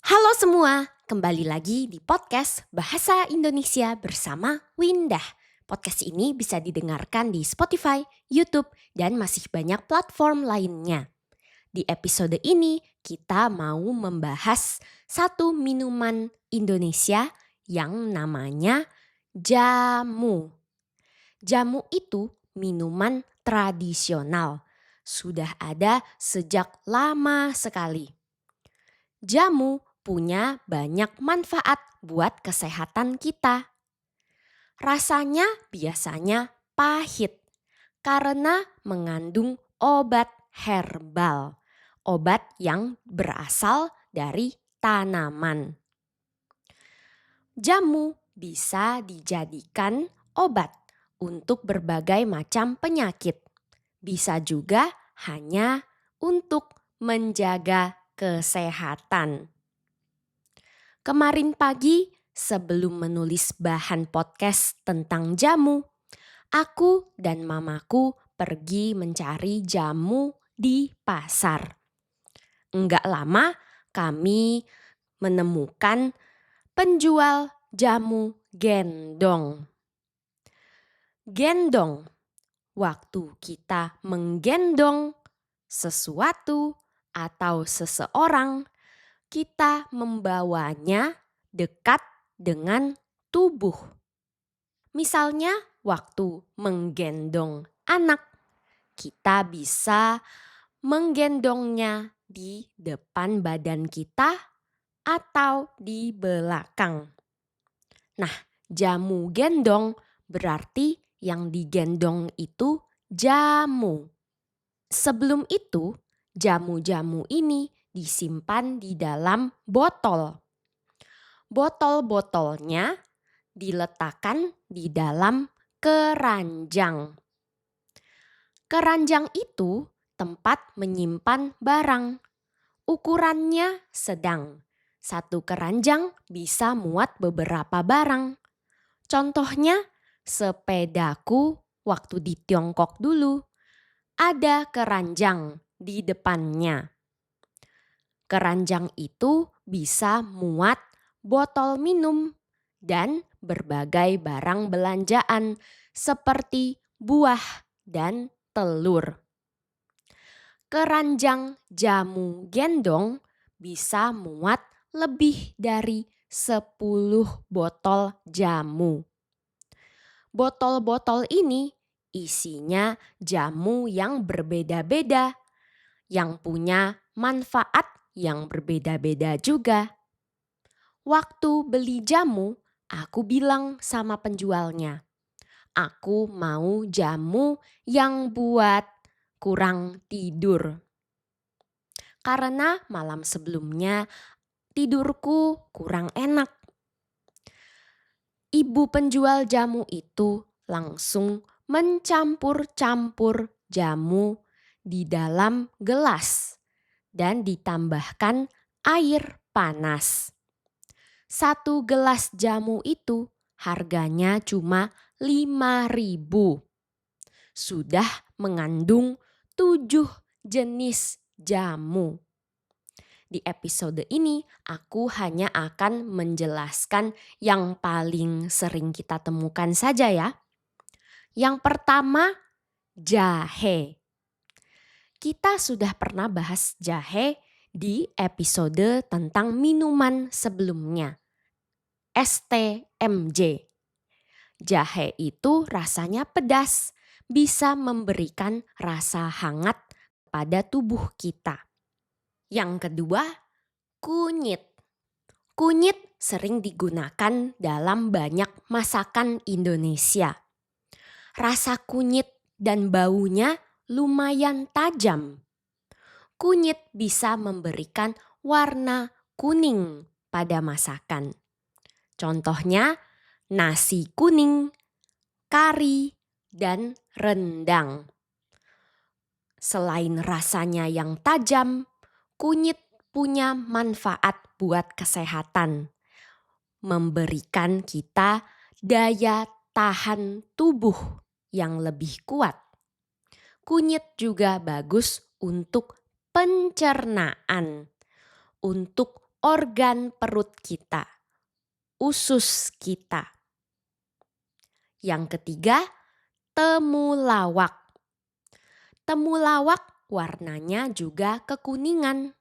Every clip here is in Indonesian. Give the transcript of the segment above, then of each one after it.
Halo semua, kembali lagi di podcast Bahasa Indonesia bersama Windah. Podcast ini bisa didengarkan di Spotify, YouTube, dan masih banyak platform lainnya. Di episode ini kita mau membahas satu minuman Indonesia yang namanya jamu. Jamu itu minuman tradisional, sudah ada sejak lama sekali. Jamu punya banyak manfaat buat kesehatan kita. Rasanya biasanya pahit karena mengandung obat herbal, obat yang berasal dari tanaman. Jamu bisa dijadikan obat untuk berbagai macam penyakit. Bisa juga hanya untuk menjaga kesehatan. Kemarin pagi, sebelum menulis bahan podcast tentang jamu, aku dan mamaku pergi mencari jamu di pasar. Enggak lama, kami menemukan penjual jamu gendong. Gendong, waktu kita menggendong sesuatu atau seseorang, kita membawanya dekat dengan tubuh. Misalnya waktu menggendong anak, kita bisa menggendongnya di depan badan kita atau di belakang. Nah, jamu gendong berarti yang digendong itu jamu. Sebelum itu, jamu-jamu ini disimpan di dalam botol. Botol-botolnya diletakkan di dalam keranjang. Keranjang itu tempat menyimpan barang. Ukurannya sedang. Satu keranjang bisa muat beberapa barang. Contohnya, sepedaku waktu di Tiongkok dulu. Ada keranjang di depannya. Keranjang itu bisa muat botol minum dan berbagai barang belanjaan seperti buah dan telur. Keranjang jamu gendong bisa muat lebih dari 10 botol jamu. Botol-botol ini isinya jamu yang berbeda-beda, yang punya manfaat yang berbeda-beda juga. Waktu beli jamu, aku bilang sama penjualnya, aku mau jamu yang buat kurang tidur. Karena malam sebelumnya tidurku kurang enak. Ibu penjual jamu itu langsung mencampur-campur jamu di dalam gelas dan ditambahkan air panas. Satu gelas jamu itu harganya cuma 5.000. Sudah mengandung 7 jenis jamu. Di episode ini aku hanya akan menjelaskan yang paling sering kita temukan saja ya. Yang pertama, jahe. Kita sudah pernah bahas jahe di episode tentang minuman sebelumnya. STMJ. Jahe itu rasanya pedas, bisa memberikan rasa hangat pada tubuh kita. Yang kedua, kunyit. Kunyit sering digunakan dalam banyak masakan Indonesia. Rasa kunyit dan baunya lumayan tajam. Kunyit bisa memberikan warna kuning pada masakan. Contohnya nasi kuning, kari, dan rendang. Selain rasanya yang tajam, kunyit punya manfaat buat kesehatan. Memberikan kita daya tahan tubuh yang lebih kuat. Kunyit juga bagus untuk pencernaan, untuk organ perut kita, usus kita. Yang ketiga, temulawak. Temulawak warnanya juga kekuningan,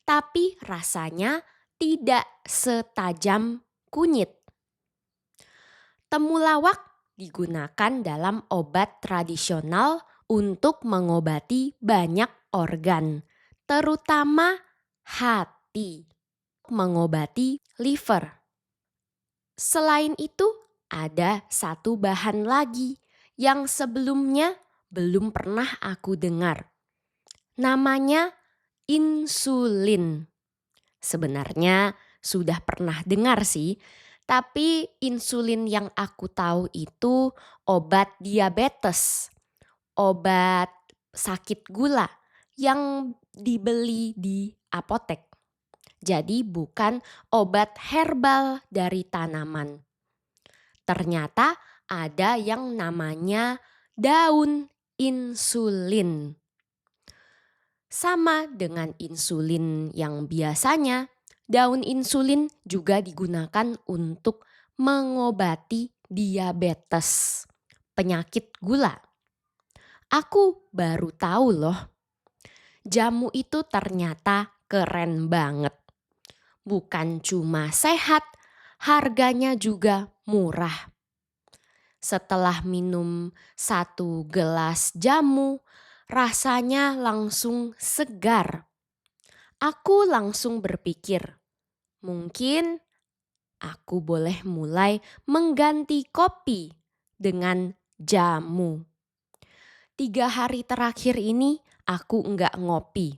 tapi rasanya tidak setajam kunyit. Temulawak digunakan dalam obat tradisional untuk mengobati banyak organ, terutama hati, mengobati liver. Selain itu, ada satu bahan lagi yang sebelumnya belum pernah aku dengar. Namanya insulin. Sebenarnya sudah pernah dengar sih, tapi insulin yang aku tahu itu obat diabetes, obat sakit gula yang dibeli di apotek. Jadi bukan obat herbal dari tanaman. Ternyata ada yang namanya daun insulin. Sama dengan insulin yang biasanya, daun insulin juga digunakan untuk mengobati diabetes, penyakit gula. Aku baru tahu loh, jamu itu ternyata keren banget. Bukan cuma sehat, harganya juga murah. Setelah minum 1 gelas jamu, rasanya langsung segar. Aku langsung berpikir, mungkin aku boleh mulai mengganti kopi dengan jamu. 3 hari terakhir ini aku enggak ngopi.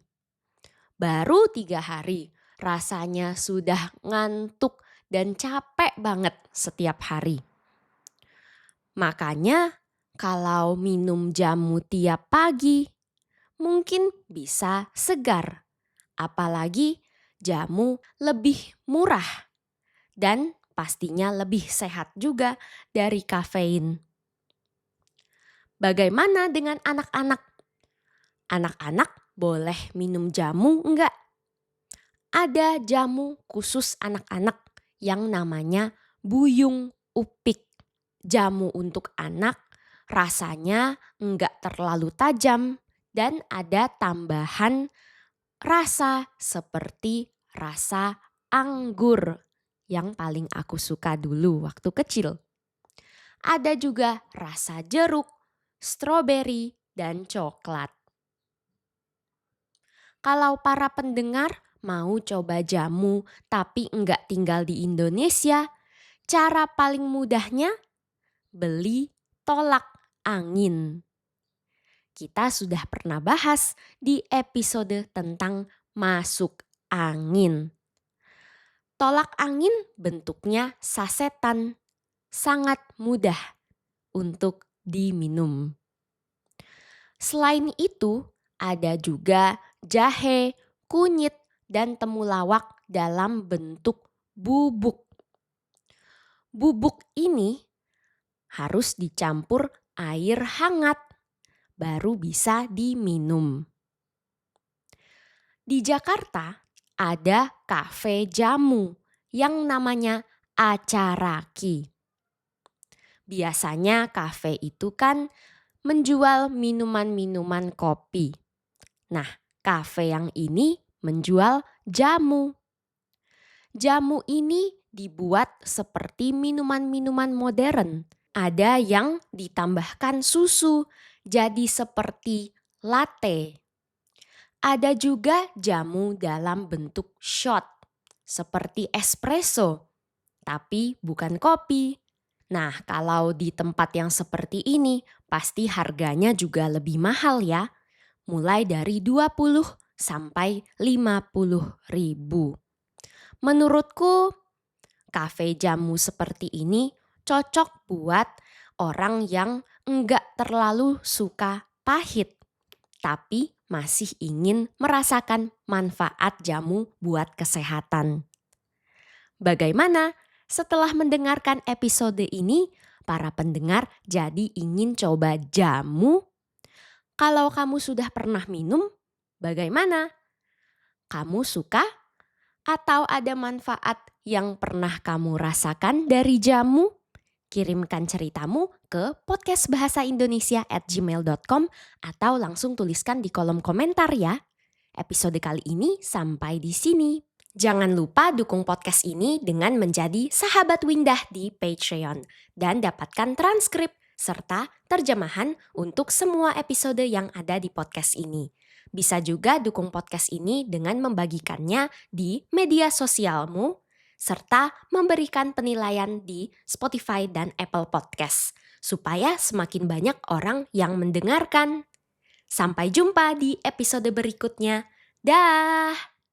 Baru 3 hari, rasanya sudah ngantuk dan capek banget setiap hari. Makanya kalau minum jamu tiap pagi, mungkin bisa segar. Apalagi jamu lebih murah dan pastinya lebih sehat juga dari kafein. Bagaimana dengan anak-anak? Anak-anak boleh minum jamu enggak? Ada jamu khusus anak-anak yang namanya buyung upik. Jamu untuk anak rasanya enggak terlalu tajam dan ada tambahan rasa seperti rasa anggur yang paling aku suka dulu waktu kecil. Ada juga rasa jeruk, stroberi, dan coklat. Kalau para pendengar mau coba jamu tapi enggak tinggal di Indonesia, cara paling mudahnya beli tolak angin. Kita sudah pernah bahas di episode tentang masuk angin. Tolak angin bentuknya sasetan, sangat mudah untuk diminum. Selain itu, ada juga jahe, kunyit, dan temulawak dalam bentuk bubuk. Bubuk ini harus dicampur air hangat, baru bisa diminum. Di Jakarta ada kafe jamu yang namanya Acaraki. Biasanya kafe itu kan menjual minuman-minuman kopi. Nah, kafe yang ini menjual jamu. Jamu ini dibuat seperti minuman-minuman modern. Ada yang ditambahkan susu, jadi seperti latte. Ada juga jamu dalam bentuk shot, seperti espresso, tapi bukan kopi. Nah, kalau di tempat yang seperti ini, pasti harganya juga lebih mahal ya. Mulai dari 20 sampai 50 ribu. Menurutku, kafe jamu seperti ini cocok buat orang yang enggak terlalu suka pahit, tapi masih ingin merasakan manfaat jamu buat kesehatan. Bagaimana? Setelah mendengarkan episode ini, para pendengar jadi ingin coba jamu? Kalau kamu sudah pernah minum, bagaimana? Kamu suka Atau ada manfaat yang pernah kamu rasakan dari jamu? Kirimkan ceritamu ke podcastbahasaindonesia@gmail.com atau langsung tuliskan di kolom komentar ya. Episode kali ini sampai di sini. Jangan lupa dukung podcast ini dengan menjadi sahabat Windah di Patreon dan dapatkan transkrip serta terjemahan untuk semua episode yang ada di podcast ini. Bisa juga dukung podcast ini dengan membagikannya di media sosialmu serta memberikan penilaian di Spotify dan Apple Podcast supaya semakin banyak orang yang mendengarkan. Sampai jumpa di episode berikutnya. Dah.